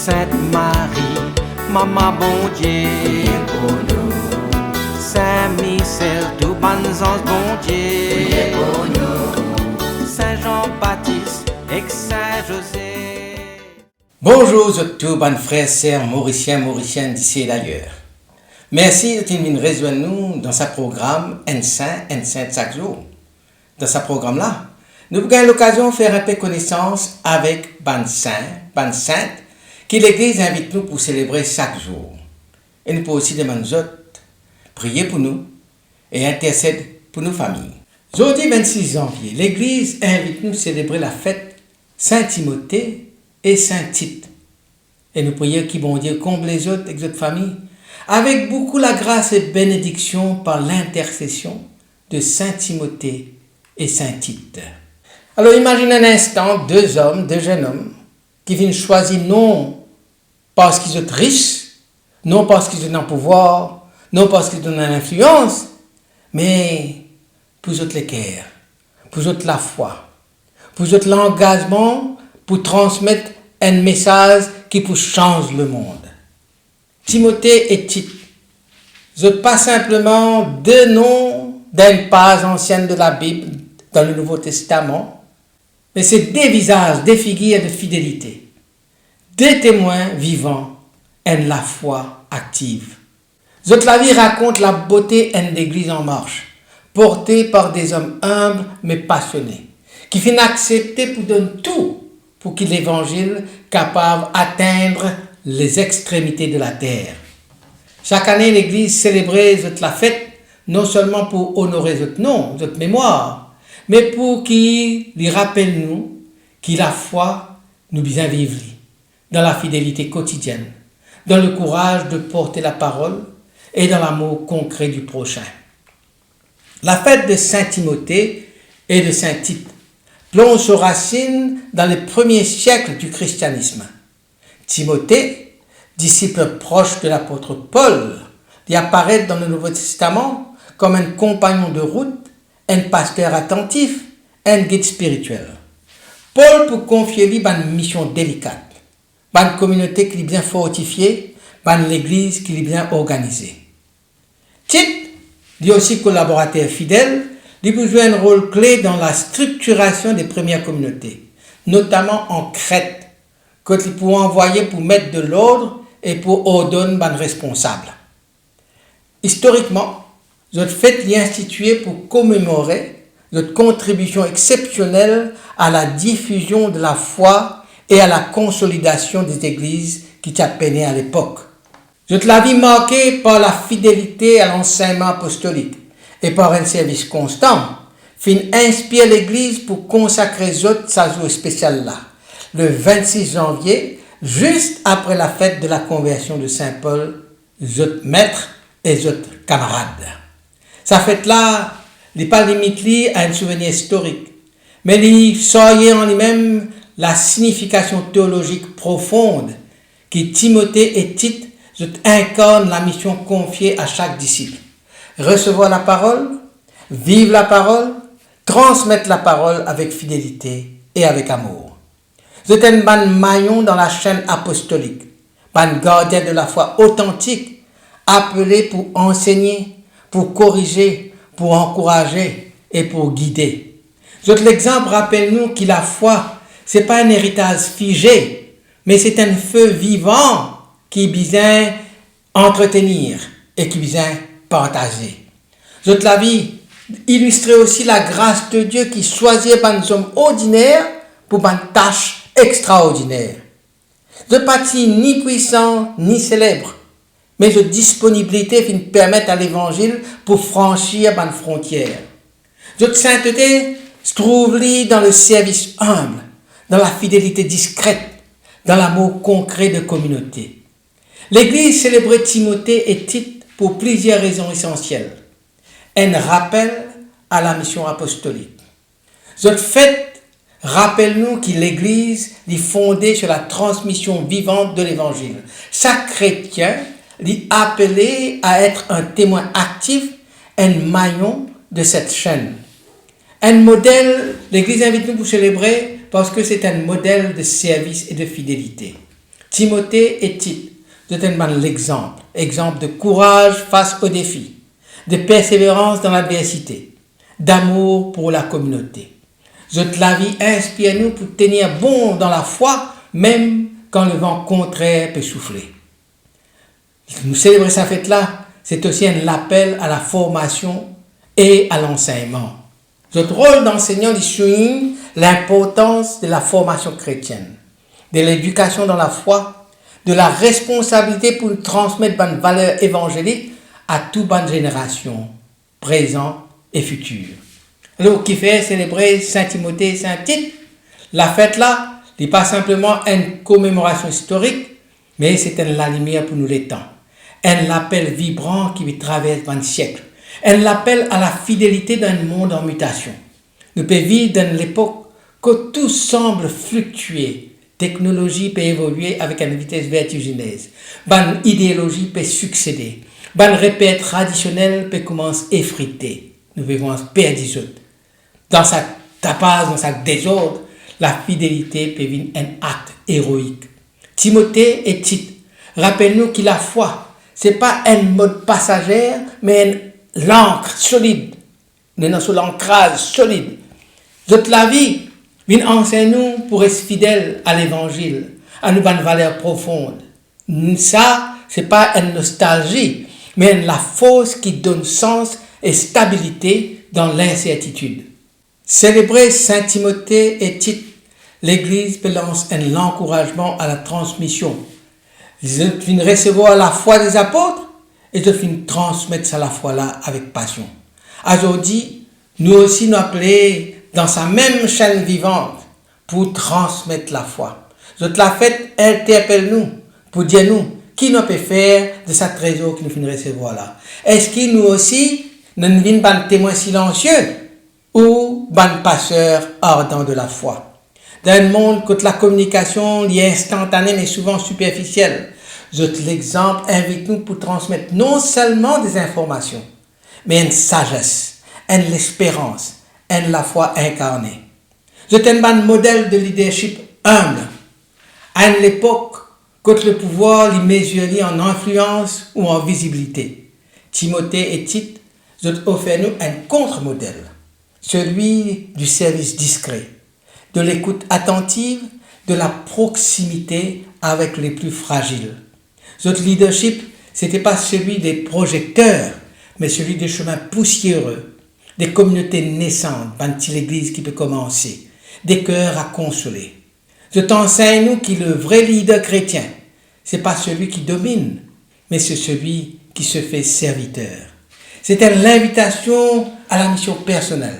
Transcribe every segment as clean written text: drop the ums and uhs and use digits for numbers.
Sainte Marie, Maman bon Dieu, pour nous, Saint Michel, tout bon ange bon Dieu, pour nous. Saint Jean-Baptiste et Saint José. Bonjour à tous, bonnes frères et sœurs mauriciennes d'ici et d'ailleurs. Merci de venir rejoindre nous dans ce programme Un Saint chaque jour. Dans ce programme-là, nous avons l'occasion de faire un peu connaissance avec ban sainte, que l'Église invite nous pour célébrer chaque jour. Et nous pouvons aussi demander aux autres, prier pour nous et intercéder pour nos familles. Jeudi 26 janvier, l'Église invite nous à célébrer la fête Saint Timothée et Saint Tite. Et nous prions qui bon Dieu comble les autres et les autres familles, avec beaucoup la grâce et bénédiction par l'intercession de Saint Timothée et Saint Tite. Alors imaginez un instant deux jeunes hommes, qui viennent choisir non parce qu'ils sont riches, non parce qu'ils ont un pouvoir, non parce qu'ils ont une influence, mais pour eux les cœurs, pour eux la foi, pour eux l'engagement pour transmettre un message qui peut changer le monde. Timothée et Tite, ce ne sont pas simplement deux noms d'une page ancienne de la Bible dans le Nouveau Testament, mais c'est des visages, des figures de fidélité, des témoins vivants et de la foi active. La vie raconte la beauté d'une église en marche, portée par des hommes humbles mais passionnés, qui finissent accepter pour donner tout pour que l'évangile capable d'atteindre les extrémités de la terre. Chaque année, l'église célébrait la fête, non seulement pour honorer notre nom, notre mémoire, mais pour qu'il lui rappelle nous que la foi nous bien vivre dans la fidélité quotidienne, dans le courage de porter la parole et dans l'amour concret du prochain. La fête de Saint Timothée et de Saint Tite plonge ses racines dans les premiers siècles du christianisme. Timothée, disciple proche de l'apôtre Paul, y apparaît dans le Nouveau Testament comme un compagnon de route, un pasteur attentif, un guide spirituel. Paul peut confier lui une mission délicate, une communauté qui est bien fortifiée, une église qui est bien organisée. Tite, lui aussi collaborateur fidèle, lui peut jouer un rôle clé dans la structuration des premières communautés, notamment en Crète, que il peut envoyer pour mettre de l'ordre et pour ordonner les responsables. Historiquement, cette fête est instituée pour commémorer notre contribution exceptionnelle à la diffusion de la foi et à la consolidation des églises qui t'appenaient à l'époque. La vie marquée par la fidélité à l'enseignement apostolique et par un service constant, inspire l'Église pour consacrer sa journée spéciale là, le 26 janvier, juste après la fête de la conversion de Saint Paul, notre maître et notre camarade. Sa fête-là n'est pas limitée à un souvenir historique, mais il soignait en lui-même la signification théologique profonde que Timothée et Tite incarnent la mission confiée à chaque disciple. Recevoir la parole, vivre la parole, transmettre la parole avec fidélité et avec amour. C'est un bon maillon dans la chaîne apostolique, un gardien de la foi authentique, appelé pour enseigner, pour corriger, pour encourager et pour guider. L'exemple rappelle-nous que la foi, ce n'est pas un héritage figé, mais c'est un feu vivant qui vient entretenir et qui vient partager. La vie illustrait aussi la grâce de Dieu qui choisit des hommes ordinaires pour une tâche extraordinaire. De parti ni puissant ni célèbre, mais de disponibilité qui permettent à l'évangile pour franchir une frontière. Notre sainteté se trouve dans le service humble, dans la fidélité discrète, dans l'amour concret de communauté. L'Église célébrait Timothée et Tite pour plusieurs raisons essentielles. Un rappel à la mission apostolique. Cette fête rappelle-nous que l'Église est fondée sur la transmission vivante de l'Évangile. Chaque chrétien est appelé à être un témoin actif, un maillon de cette chaîne. Un modèle, l'Église invite nous pour célébrer parce que c'est un modèle de service et de fidélité. Timothée et Tite, je te demande l'exemple. Exemple de courage face aux défis, de persévérance dans l'adversité, d'amour pour la communauté. Je te la vie inspire-nous pour tenir bon dans la foi, même quand le vent contraire peut souffler. Nous célébrer sa fête-là, c'est aussi un appel à la formation et à l'enseignement. Notre rôle d'enseignant souligne l'importance de la formation chrétienne, de l'éducation dans la foi, de la responsabilité pour transmettre une valeur évangélique à toute bonne génération, présent et future. Alors, qui fait célébrer Saint Timothée et Saint Tite, la fête là n'est pas simplement une commémoration historique, mais c'est la lumière pour nous les temps. Un appel vibrant qui traverse 20 siècles. Un appel à la fidélité d'un monde en mutation. Nous pouvons vivre dans l'époque que tout semble fluctuer. Technologie peut évoluer avec une vitesse vertigineuse. Bonne idéologie peut succéder. Bonne repères traditionnels peut commencer à effriter. Nous vivons perdre des autres. Dans sa tapage, dans sa désordre, la fidélité peut devenir un acte héroïque. Timothée et Tite, rappelle-nous que la foi, ce n'est pas un mode passager, mais l'encre solide. Nous sommes sur l'ancrage solide. Toute la vie, enseigne-nous pour être fidèles à l'évangile, à nos bonnes valeurs profondes. Ça, ce n'est pas une nostalgie, mais la force qui donne sens et stabilité dans l'incertitude. Célébrer Saint Timothée et Tite, l'Église peut lancer un encouragement à la transmission. Ils viennent recevoir la foi des apôtres et ils viennent transmettre la foi-là avec passion. Aujourd'hui, nous aussi nous appelons dans sa même chaîne vivante pour transmettre la foi. La fête interpelle-nous pour dire nous qui nous peut faire de ce trésor que nous venons recevoir là. Est-ce que nous aussi, nous venons pas témoins silencieux ou ban passeurs ardents de la foi? Dans un monde où la communication est instantanée mais souvent superficielle, l'exemple invite-nous pour transmettre non seulement des informations, mais une sagesse, une espérance, une la foi incarnée. Un modèle de leadership humble. À une époque, quand le pouvoir les mesurait en influence ou en visibilité. Timothée et Tite offrent nous un contre-modèle, celui du service discret, de l'écoute attentive, de la proximité avec les plus fragiles. Notre leadership, ce n'était pas celui des projecteurs, mais celui des chemins poussiéreux, des communautés naissantes, une l'église qui peut commencer, des cœurs à consoler. Je t'enseigne nous que le vrai leader chrétien, ce n'est pas celui qui domine, mais c'est celui qui se fait serviteur. C'était l'invitation à la mission personnelle.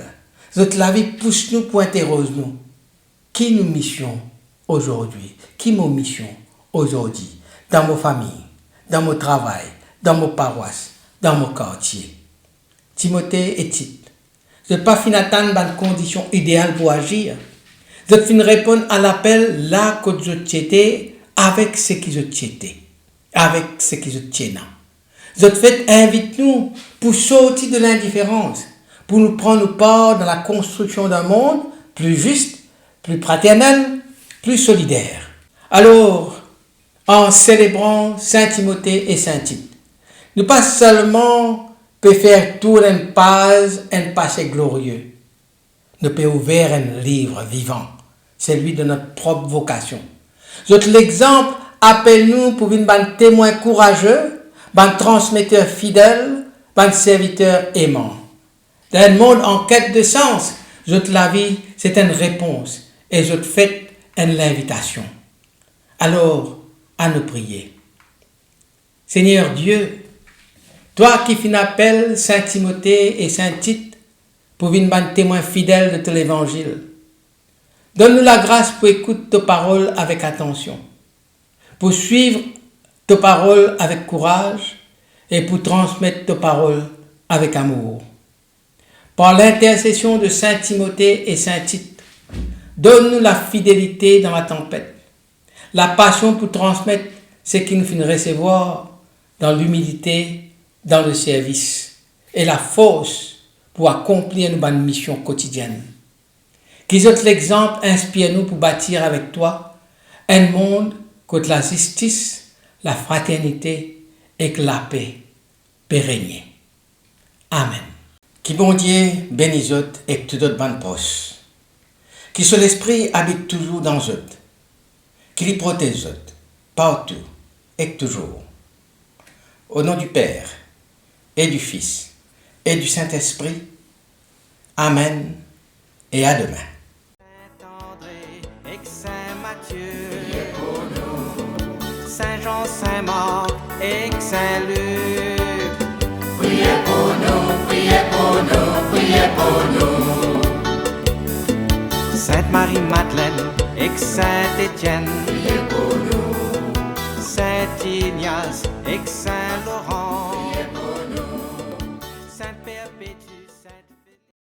La vie pousse-nous pour interroger nous. Qui nous mission aujourd'hui? Qui mon mission aujourd'hui? Dans nos familles, dans mon travail, dans nos paroisses, dans mon quartier. Timothée et Tite. Je n'ai pas fini d'attendre une condition idéale pour agir. Je finis répondre à l'appel là que je t'étais avec ce qui je t'étais, avec ce qui je tiens. Je te fais invite-nous pour sortir de l'indifférence, pour nous prendre part dans la construction d'un monde plus juste, plus fraternel, plus solidaire. Alors, en célébrant Saint Timothée et Saint Tite, nous pas seulement peut faire tourner une page, un passé glorieux, nous peut ouvrir un livre vivant, celui de notre propre vocation. L'exemple appelle-nous pour une bande témoin courageux, bande transmetteur fidèle, bande serviteur aimant. Dans un monde en quête de sens, la vie, c'est une réponse et je te fais une invitation. Alors, à nous prier. Seigneur Dieu, toi qui fin appelles Saint Timothée et Saint Tite pour une bande témoin fidèle de ton évangile, donne-nous la grâce pour écouter tes paroles avec attention, pour suivre tes paroles avec courage et pour transmettre tes paroles avec amour. Par l'intercession de Saint Timothée et Saint Tite, donne-nous la fidélité dans la tempête, la passion pour transmettre ce qui nous fait recevoir dans l'humilité, dans le service, et la force pour accomplir nos bonnes missions quotidiennes. Qu'ils autres l'exemple inspire-nous pour bâtir avec toi un monde que la justice, la fraternité et que la paix peut régner. Amen. Qui bon Dieu bénisse et tout autre bonne poche. Qui sur l'esprit habite toujours dans eux. Qui les protège partout et toujours. Au nom du Père et du Fils et du Saint-Esprit. Amen et à demain. Saint-André et Saint-Matthieu, Saint-Jean, Saint-Marc et Saint-Luc. Priez pour nous, priez pour nous, priez pour nous. Sainte Marie-Madeleine et Saint-Étienne, Priez pour nous, Saint Ignace et Saint Laurent.